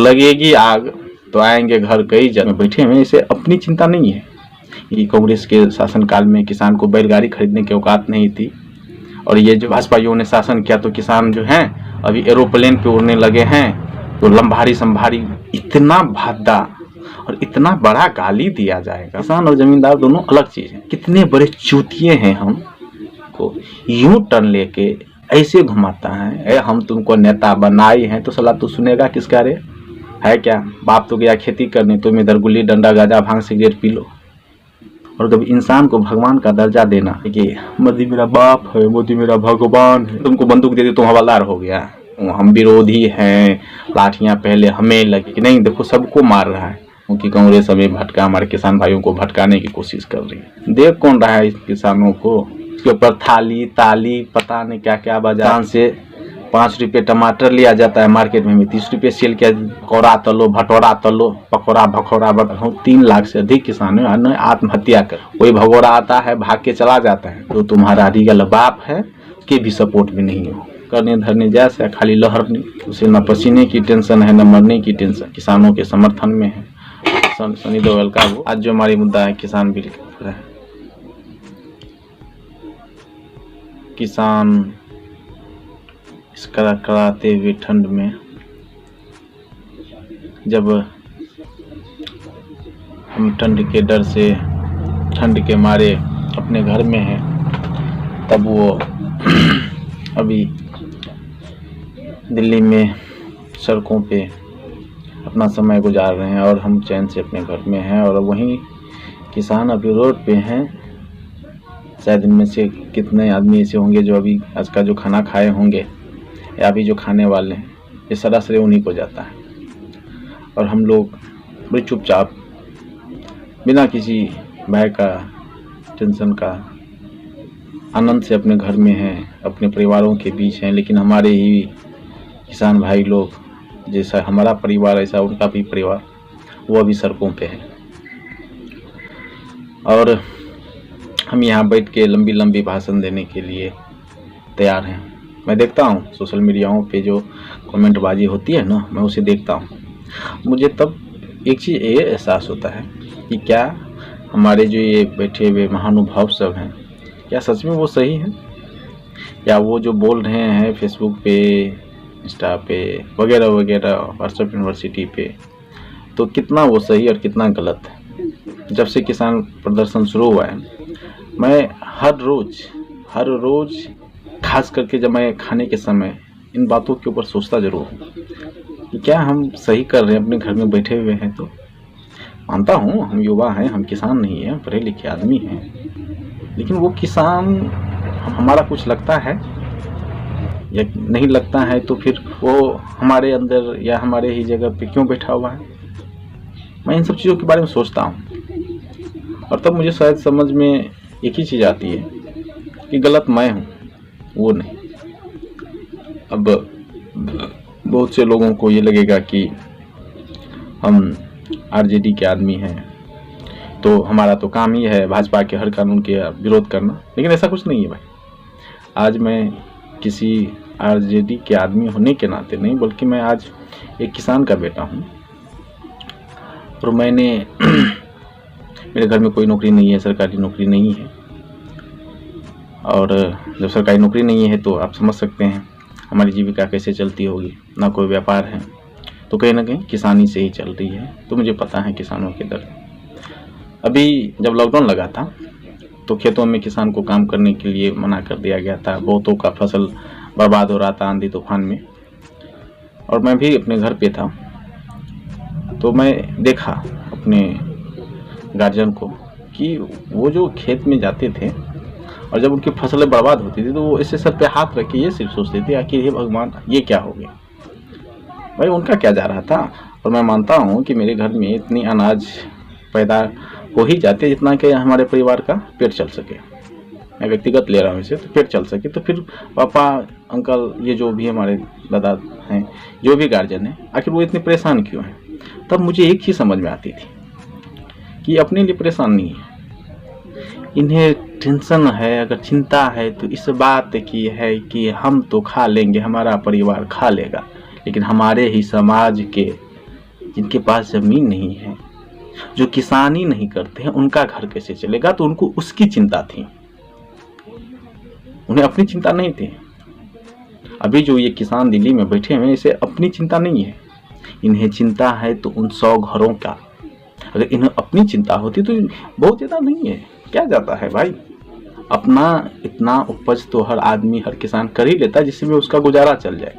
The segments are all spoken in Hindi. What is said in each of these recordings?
लगेगी आग तो आएंगे घर कई जन बैठे हुए, इसे अपनी चिंता नहीं है। ये कांग्रेस के शासनकाल में किसान को बैलगाड़ी खरीदने की औकात नहीं थी, और ये जो भाजपाइयों ने शासन किया तो किसान जो हैं अभी एरोप्लेन पे उड़ने लगे हैं। तो लंबारी संभारी इतना भादा और इतना बड़ा गाली दिया जाएगा। किसान और जमींदार दोनों अलग चीज है। कितने बड़े चूतिए हैं हम को यूं टर्न लेके ऐसे घुमाता है। हम तुमको नेता बनाए हैं तो सलाह तू सुनेगा किसका रे? है क्या? बाप तो गया खेती करने, तुम इधर गुल्ली डंडा गाजा भांग सिगरेट पी लो। और कभी इंसान को भगवान का दर्जा देना कि मोदी मेरा बाप है, मोदी मेरा भगवान है। तुमको बंदूक दे दी तुम हवलदार हो गया, हम विरोधी हैं, लाठियां पहले हमें लगी कि नहीं। देखो सबको मार रहा है क्योंकि कांग्रेस हमें भटका, हमारे किसान भाइयों को भटकाने की कोशिश कर रही है। देख कौन रहा है किसानों को? इसके ऊपर थाली ताली पता नहीं क्या क्या बाजार से 5 रुपये टमाटर लिया जाता है मार्केट में 30 रुपये सेल किया। पकौड़ा तलो, भटोरा तलो, पकौड़ा भखौड़ा 3 लाख से अधिक किसान आत्महत्या कर। कोई भगोड़ा आता है भाग के चला जाता है तो तुम्हारा रियल बाप है के भी सपोर्ट में नहीं हो। करने धरने जैसे खाली लहरने, उसे न पसीने की टेंशन है न मरने की टेंशन। किसानों के समर्थन में है सनी देओल का वो। आज जो हमारी मुद्दा है किसान बिल का, किसान इस कड़ाते हुए ठंड में जब हम ठंड के डर से, ठंड के मारे अपने घर में हैं, तब वो अभी दिल्ली में सड़कों पे अपना समय गुजार रहे हैं और हम चैन से अपने घर में हैं। और वहीं किसान अभी रोड पे हैं। शायद इनमें से कितने आदमी ऐसे होंगे जो अभी आज का जो खाना खाए होंगे या अभी जो खाने वाले हैं, ये सारा श्रेय उन्हीं को जाता है। और हम लोग बड़े चुपचाप बिना किसी भय का, टेंशन का, आनंद से अपने घर में हैं, अपने परिवारों के बीच हैं। लेकिन हमारे ही किसान भाई लोग, जैसा हमारा परिवार ऐसा उनका भी परिवार, वो अभी सड़कों पे है। और हम यहाँ बैठ के लंबी लंबी भाषण देने के लिए तैयार हैं। मैं देखता हूँ सोशल मीडियाओं पे जो कमेंटबाजी होती है ना, मैं उसे देखता हूँ। मुझे तब एक चीज़ ये एहसास होता है कि क्या हमारे जो ये बैठे हुए महानुभाव सब हैं, क्या सच में वो सही है, या वो जो बोल रहे हैं फेसबुक पे, इंस्टा पे वगैरह वगैरह, व्हाट्सएप यूनिवर्सिटी पे, तो कितना वो सही और कितना गलत है। जब से किसान प्रदर्शन शुरू हुआ है, मैं हर रोज़ खास करके जब मैं खाने के समय इन बातों के ऊपर सोचता ज़रूर हूँ कि क्या हम सही कर रहे हैं अपने घर में बैठे हुए हैं। तो मानता हूँ हम युवा हैं, हम किसान नहीं हैं, पढ़े लिखे आदमी हैं, लेकिन वो किसान हमारा कुछ लगता है या नहीं लगता है तो फिर वो हमारे अंदर या हमारे ही जगह पे क्यों बैठा हुआ है। मैं इन सब चीज़ों के बारे में सोचता हूँ और तब मुझे शायद समझ में एक ही चीज़ आती है कि गलत मैं हूँ, वो नहीं। अब बहुत से लोगों को ये लगेगा कि हम आरजेडी के आदमी हैं तो हमारा तो काम ही है भाजपा के हर कानून के विरोध करना, लेकिन ऐसा कुछ नहीं है भाई। आज मैं किसी आरजेडी के आदमी होने के नाते नहीं, बल्कि मैं आज एक किसान का बेटा हूँ। और मैंने मेरे घर में कोई नौकरी नहीं है, सरकारी नौकरी नहीं है। और जब सरकारी नौकरी नहीं है तो आप समझ सकते हैं हमारी जीविका कैसे चलती होगी। ना कोई व्यापार है तो कहीं ना कहीं किसानी से ही चल रही है। तो मुझे पता है किसानों के दर्द। अभी जब लॉकडाउन लगा था तो खेतों में किसान को काम करने के लिए मना कर दिया गया था। बहुतों का फसल बर्बाद हो रहा था आंधी तूफान में, और मैं भी अपने घर पे था। तो मैं देखा अपने गार्जियन को कि वो जो खेत में जाते थे और जब उनकी फसलें बर्बाद होती थी तो वो ऐसे सर पे हाथ रख के ये सिर्फ सोचते थे आखिर हे भगवान ये क्या हो गया। भाई उनका क्या जा रहा था। और मैं मानता हूँ कि मेरे घर में इतनी अनाज पैदा हो ही जाती है जितना कि हमारे परिवार का पेट चल सके। मैं व्यक्तिगत ले रहा हूँ इसे, तो पेट चल सके। तो फिर पापा अंकल ये जो भी हमारे दादा हैं, जो भी गार्जियन हैं, आखिर वो इतने परेशान क्यों हैं। तब मुझे एक चीज़ समझ में आती थी कि अपने लिए परेशान नहीं है, इन्हें टेंशन है, अगर चिंता है तो इस बात की है कि हम तो खा लेंगे, हमारा परिवार खा लेगा, लेकिन हमारे ही समाज के जिनके पास ज़मीन नहीं है, जो किसानी नहीं करते हैं, उनका घर कैसे चलेगा? तो उनको उसकी चिंता थी, उन्हें अपनी चिंता नहीं थी। अभी जो ये किसान दिल्ली में बैठे हैं, इसे अपनी चिंता नहीं है, इन्हें चिंता है तो उन 100 घरों का। अगर इन्हें अपनी चिंता होती तो बहुत ज़्यादा नहीं है, क्या जाता है भाई, अपना इतना उपज तो हर आदमी, हर किसान कर ही लेता है जिससे भी उसका गुजारा चल जाए।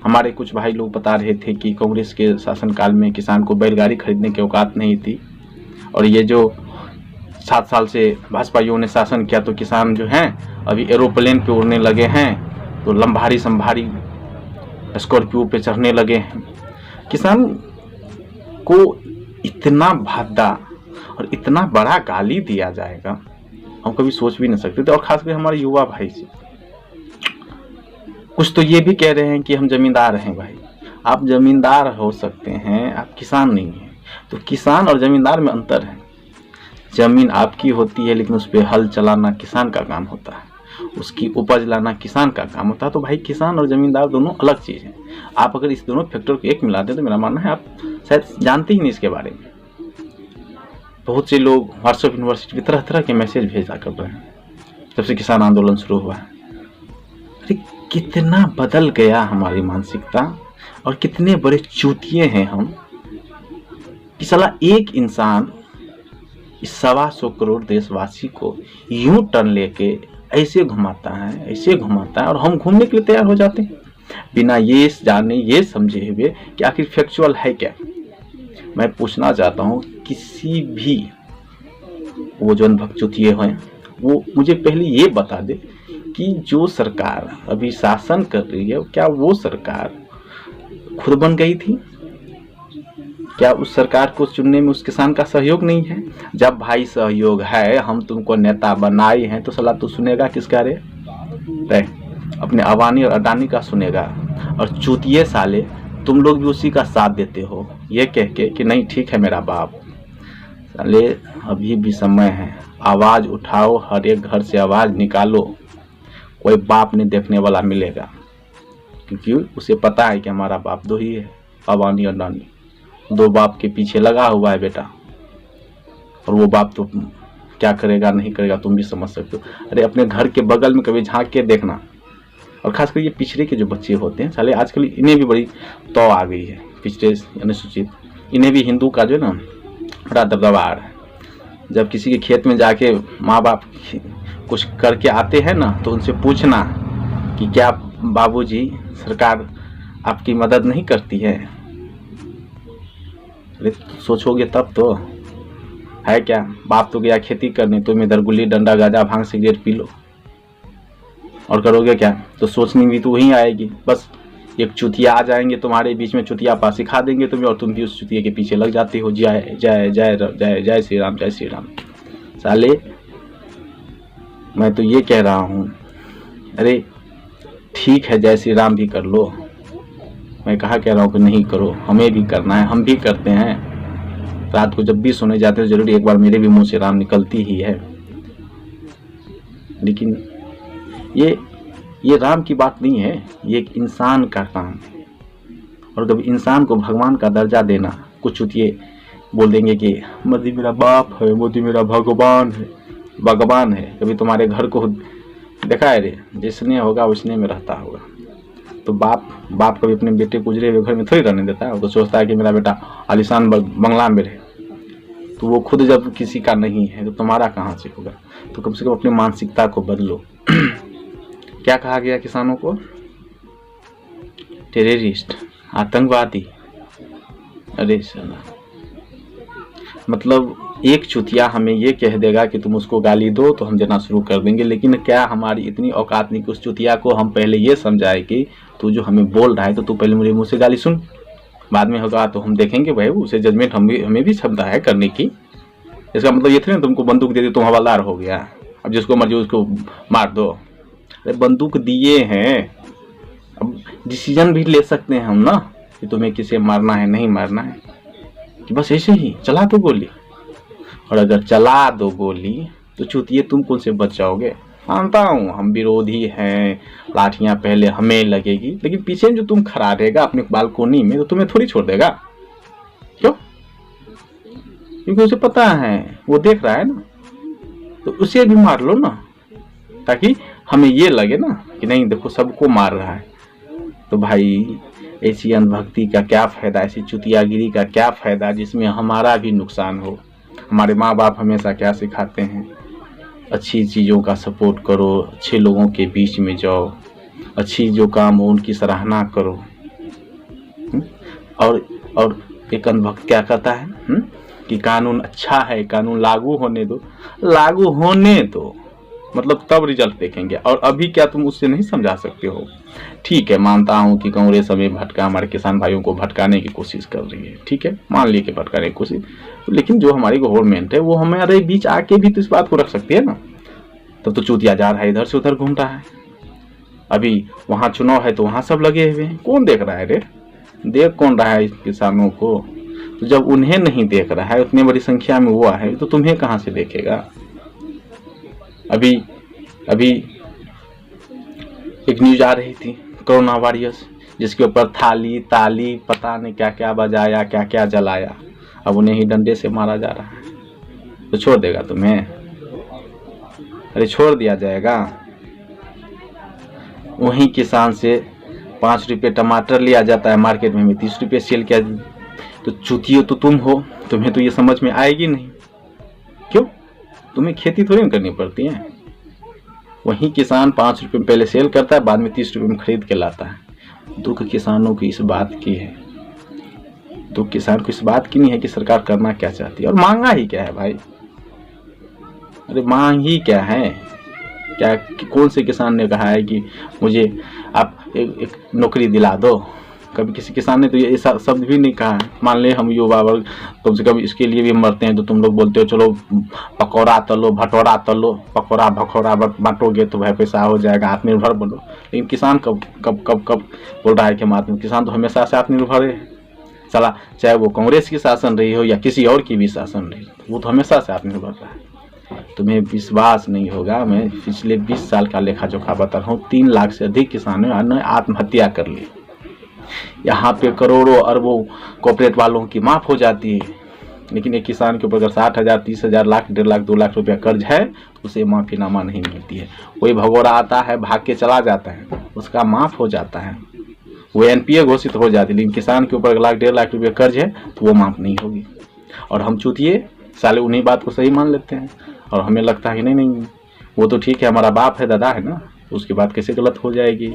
हमारे कुछ भाई लोग बता रहे थे कि कांग्रेस के शासनकाल में किसान को बैलगाड़ी खरीदने की औकात नहीं थी, और ये जो 7 साल से भाजपाइयों ने शासन किया तो किसान जो हैं अभी एरोप्लेन पे उड़ने लगे हैं, तो लंबारी संभारी स्कॉर्पियो पे चढ़ने लगे हैं। किसान को इतना भद्दा और इतना बड़ा गाली दिया जाएगा, हम कभी सोच भी नहीं सकते थे। और खासकर हमारे युवा भाई से कुछ तो ये भी कह रहे हैं कि हम जमींदार हैं। भाई, आप जमींदार हो सकते हैं, आप किसान नहीं हैं। तो किसान और जमींदार में अंतर है। जमीन आपकी होती है, लेकिन उस पर हल चलाना किसान का काम होता है, उसकी उपज लाना किसान का काम होता है। तो भाई, किसान और जमींदार दोनों अलग चीज़ हैं। आप अगर इस दोनों फैक्टर को एक मिला दें तो मेरा मानना है आप शायद जानते ही नहीं इसके बारे में। बहुत से लोग व्हाट्सएप यूनिवर्सिटी में तरह तरह के मैसेज भेजा कर रहे हैं जब से किसान आंदोलन शुरू हुआ है। अरे कितना बदल गया हमारी मानसिकता, और कितने बड़े चूतिए हैं हम कि साला एक इंसान इस 125 करोड़ देशवासी को यूं टर्न लेके ऐसे घुमाता है, ऐसे घुमाता है, और हम घूमने के लिए तैयार हो जाते हैं बिना ये जाने, ये समझे हुए कि आखिर फैक्चुअल है क्या। मैं पूछना चाहता हूँ, किसी भी वो जो भक्चुतिए हैं वो मुझे पहले ये बता दे कि जो सरकार अभी शासन कर रही है, क्या वो सरकार खुद बन गई थी? क्या उस सरकार को चुनने में उस किसान का सहयोग नहीं है? जब भाई सहयोग है, हम तुमको नेता बनाए हैं, तो सलाह तू सुनेगा किसका रे? अपने अवानी और अडानी का सुनेगा। और चूतिए साले, तुम लोग भी उसी का साथ देते हो, ये कह के कि नहीं ठीक है मेरा बाप। साले, अभी भी समय है, आवाज़ उठाओ, हर एक घर से आवाज़ निकालो। कोई बाप नहीं देखने वाला मिलेगा, क्योंकि उसे पता है कि हमारा बाप दो ही है, अवानी और अडानी। 2 बाप के पीछे लगा हुआ है बेटा, और वो बाप तो क्या करेगा नहीं करेगा तुम भी समझ सकते हो। अरे अपने घर के बगल में कभी झांक के देखना। और खासकर ये पिछड़े के जो बच्चे होते हैं, साले आजकल इन्हें भी बड़ी तौ आ गई है, पिछड़े अनुसूचित, इन्हें भी हिंदू का जो है ना बड़ा दबदबा आ रहा है। जब किसी के खेत में जाके माँ बाप कुछ करके आते हैं ना, तो उनसे पूछना कि क्या बाबूजी सरकार आपकी मदद नहीं करती है? अरे सोचोगे तब तो है क्या, बाप तो गया खेती करने, तुम इधर गुल्ली डंडा गाजा भांग सिगरेट पी लो, और करोगे क्या? तो सोचनी भी तो वही आएगी। बस एक चुतिया आ जाएंगे तुम्हारे बीच में, चुतिया पा सिखा देंगे तुम्हें, और तुम भी उस चुतिया के पीछे लग जाते हो। जय जय जय जय जय श्री राम, जय श्री राम। साले, मैं तो ये कह रहा हूँ, अरे ठीक है जय श्री राम भी कर लो, मैं कहा कह रहा हूँ कि नहीं करो, हमें भी करना है, हम भी करते हैं। रात को जब भी सोने जाते हो जरूर एक बार मेरे भी मुंह से राम निकलती ही है। लेकिन ये राम की बात नहीं है, ये एक इंसान का काम है। और कभी इंसान को भगवान का दर्जा देना, कुछ चुतिए बोल देंगे कि मोदी मेरा बाप है, मोदी मेरा भगवान है, भगवान है। कभी तुम्हारे घर को देखा है रे? जिसने होगा उसने में रहता होगा। तो बाप कभी अपने बेटे को उजरे हुए घर में थोड़ी रहने देता है। वो तो सोचता है कि मेरा बेटा आलिशान बंगला में रहे। तो वो खुद जब किसी का नहीं है तो तुम्हारा कहाँ से होगा? तो कम से कम अपनी मानसिकता को बदलो। क्या कहा गया किसानों को? टेररिस्ट, आतंकवादी। अरे साला, मतलब एक चुतिया हमें ये कह देगा कि तुम उसको गाली दो तो हम देना शुरू कर देंगे। लेकिन क्या हमारी इतनी औकात नहीं कि उस चुतिया को हम पहले ये समझाए कि तू जो हमें बोल रहा है तो तू पहले मेरे मुंह से गाली सुन, बाद में होगा तो हम देखेंगे भाई, उसे जजमेंट हमें भी क्षमता है करने की। इसका मतलब ये थोड़ी ना तुमको बंदूक दे दी तुम हवालदार हो गया, अब जिसको मर्जी उसको मार दो। अरे बंदूक दिए हैं, अब डिसीजन भी ले सकते हैं हम ना कि तुम्हें किसे मारना है नहीं मारना है, कि बस ऐसे ही चला दो गोली। और अगर चला दो गोली तो चूतिए तुम कौन से बच जाओगे? मानता हूँ हम विरोधी हैं, लाठियाँ पहले हमें लगेगी, लेकिन पीछे जो तुम खड़ा रहेगा अपने बालकोनी में तो तुम्हें थोड़ी छोड़ देगा। क्योंकि उसे पता है, वो देख रहा है ना, तो उसे भी मार लो ना, ताकि हमें ये लगे ना कि नहीं देखो सबको मार रहा है। तो भाई ऐसी अंधभक्ति का क्या फायदा, ऐसी चुतियागिरी का क्या फायदा जिसमें हमारा भी नुकसान हो। हमारे माँ बाप हमेशा क्या सिखाते हैं, अच्छी चीज़ों का सपोर्ट करो, अच्छे लोगों के बीच में जाओ, अच्छी जो काम हो उनकी सराहना करो। और एक अंधभक्त क्या कहता है कि कानून अच्छा है, कानून लागू होने दो, लागू होने दो मतलब तब रिजल्ट देखेंगे। और अभी क्या तुम उससे नहीं समझा सकते हो। ठीक है, मानता हूँ कि कांग्रेस हमें भटका, हमारे किसान भाइयों को भटकाने की कोशिश कर रही है, ठीक है, मान लिए कि भटकाने की कोशिश, लेकिन जो हमारी गवर्नमेंट है वो हमारे बीच आके भी तो इस बात को रख सकती है ना। तब तो चूतिया जा रहा है, इधर से उधर घूम रहा है। अभी वहाँ चुनाव है तो वहाँ सब लगे हुए हैं, कौन देख रहा है रे? देख कौन रहा है किसानों को? तो जब उन्हें नहीं देख रहा है, उतनी बड़ी संख्या में हुआ है, तो तुम्हें कहाँ से देखेगा? अभी एक न्यूज आ रही थी, कोरोना वॉरियर्स, जिसके ऊपर थाली ताली पता नहीं क्या क्या बजाया, क्या क्या जलाया, अब उन्हें ही डंडे से मारा जा रहा है। तो छोड़ देगा तुम्हें? अरे छोड़ दिया जाएगा? वहीं किसान से 5 रुपये टमाटर लिया जाता है, मार्केट में 30 रुपये सेल किया। तो चूतिए तो तुम हो, तुम्हें तो ये समझ में आएगी नहीं। क्यों? तुम्हें खेती थोड़ी करनी पड़ती है। वहीं किसान 5 रुपये में पहले सेल करता है, बाद में 30 रुपये में खरीद के लाता है। दुख किसानों की इस बात की है, दुख किसान को इस बात की नहीं है कि सरकार करना क्या चाहती है। और मांगा ही क्या है भाई? अरे मांग ही क्या है? क्या कौन से किसान ने कहा है कि मुझे आप एक नौकरी दिला दो? कभी किसी किसान ने तो ये शब्द भी नहीं कहा है। मान ले हम युवा वर्ग कम से कम इसके लिए भी मरते हैं, तो तुम लोग बोलते हो चलो पकौड़ा तलो, भटोरा तलो, पकौड़ा भखौड़ा बांटोगे तो भाई पैसा हो जाएगा, आत्मनिर्भर बनो। लेकिन किसान कब कब कब कब बोल रहा है कि हम किसान तो हमेशा से आत्मनिर्भर है। चला, चाहे वो कांग्रेस की शासन रही हो या किसी और की भी शासन रही, वो तो हमेशा से आत्मनिर्भर रहा है। तुम्हें विश्वास नहीं होगा, मैं पिछले 20 साल का लेखा जोखा बता रहा हूँ। 3 लाख से अधिक किसानों ने आत्महत्या कर ली। यहाँ पे करोड़ों अरबों कॉर्पोरेट वालों की माफ हो जाती है, लेकिन एक किसान के ऊपर अगर 60,000, 30,000, लाख, 1.5 लाख, 2 लाख रुपया कर्ज है तो उसे माफीनामा नहीं मिलती है। कोई भगोड़ा आता है, भाग के चला जाता है, उसका माफ हो जाता है, वो एनपीए घोषित हो जाती है। लेकिन किसान के ऊपर 1 लाख, 1.5 लाख रुपया कर्ज है तो वो माफ नहीं होगी। और हम चूतिए साले उन्हीं बात को सही मान लेते हैं, और हमें लगता है कि नहीं वो तो ठीक है, हमारा बाप है, दादा है ना, उसकी बात कैसे गलत हो जाएगी।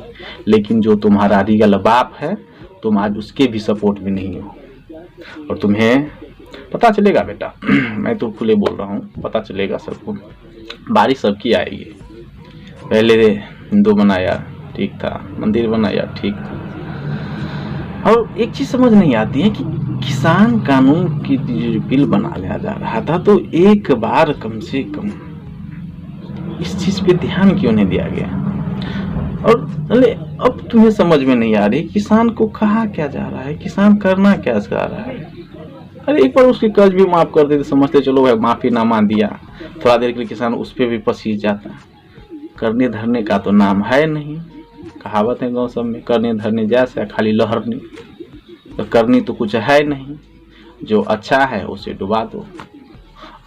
लेकिन जो तुम्हारा रियल बाप है, तुम आज उसके भी सपोर्ट में नहीं हो। और तुम्हें पता चलेगा बेटा, मैं तो खुले बोल रहा हूँ, पता चलेगा सबको। बारिश सबकी आएगी। पहले हिंदू बनाया ठीक था, मंदिर बनाया ठीक था। और एक चीज समझ नहीं आती है कि किसान कानून की बिल बना लिया जा रहा था, तो एक बार कम से कम इस चीज पे ध्यान क्यों नहीं दिया गया? और अरे अब तुम्हें समझ में नहीं आ रही किसान को कहा क्या जा रहा है, किसान करना क्या चाह रहा है। अरे एक बार उसकी कर्ज भी माफ कर देते, समझते चलो भाई माफीनामा दिया, थोड़ा देर के लिए किसान उस पर भी पसीज जाता। करने धरने का तो नाम है नहीं। कहावत है गाँव सब में, करने धरने जैसे खाली लहरनी। तो करनी तो कुछ है नहीं, जो अच्छा है उसे डुबा दो।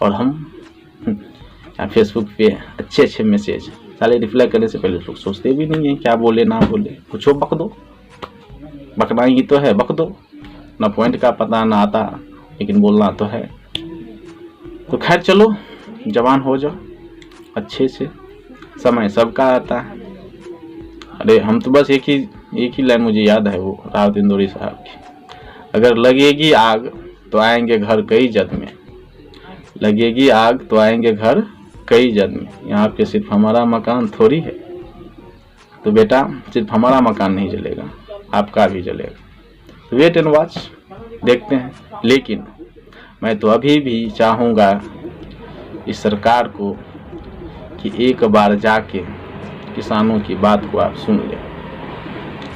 और हम फेसबुक पे अच्छे अच्छे मैसेज साले रिप्लाई करने से पहले लोग सोचते भी नहीं है क्या बोले ना बोले, कुछ हो बक दो, बकना ही तो है, बक दो ना। पॉइंट का पता ना आता, लेकिन बोलना तो है। तो खैर चलो, जवान हो जाओ अच्छे से, समय सबका आता है। अरे हम तो बस एक ही लाइन मुझे याद है, वो राहत इंदौरी साहब की, अगर लगेगी आग तो आएंगे घर कई जद में, लगेगी आग तो आएंगे घर कई जद में। यहाँ पे सिर्फ हमारा मकान थोड़ी है। तो बेटा सिर्फ हमारा मकान नहीं जलेगा, आपका भी जलेगा। तो वेट एंड वॉच, देखते हैं। लेकिन मैं तो अभी भी चाहूँगा इस सरकार को कि एक बार जाके किसानों की बात को आप सुन लें।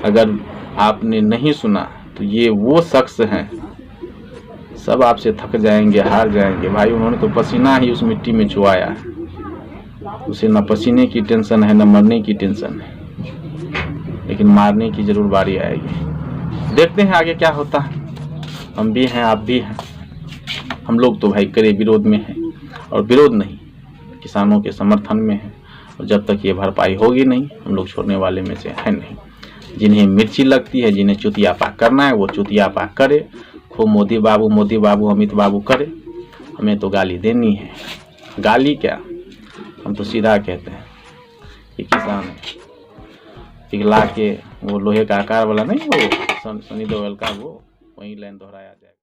अगर आपने नहीं सुना तो ये वो शख्स हैं, सब आपसे थक जाएंगे, हार जाएंगे। भाई उन्होंने तो पसीना ही उस मिट्टी में चुआया है, उसे न पसीने की टेंशन है न मरने की टेंशन है, लेकिन मारने की जरूर बारी आएगी। देखते हैं आगे क्या होता है। हम भी हैं, आप भी हैं। हम लोग तो भाई करे विरोध में हैं, और विरोध नहीं, किसानों के समर्थन में है। और जब तक ये भरपाई होगी नहीं, हम लोग छोड़ने वाले में से है नहीं। जिन्हें मिर्ची लगती है, जिन्हें चुतियापा करना है, वो चुतियापा करे, खूब मोदी बाबू अमित बाबू करे। हमें तो गाली देनी है, गाली क्या, हम तो सीधा कहते हैं कि किसान पिघला के वो लोहे का आकार वाला नहीं, वो सनी देओल का वो वही लाइन दोहराया जाए।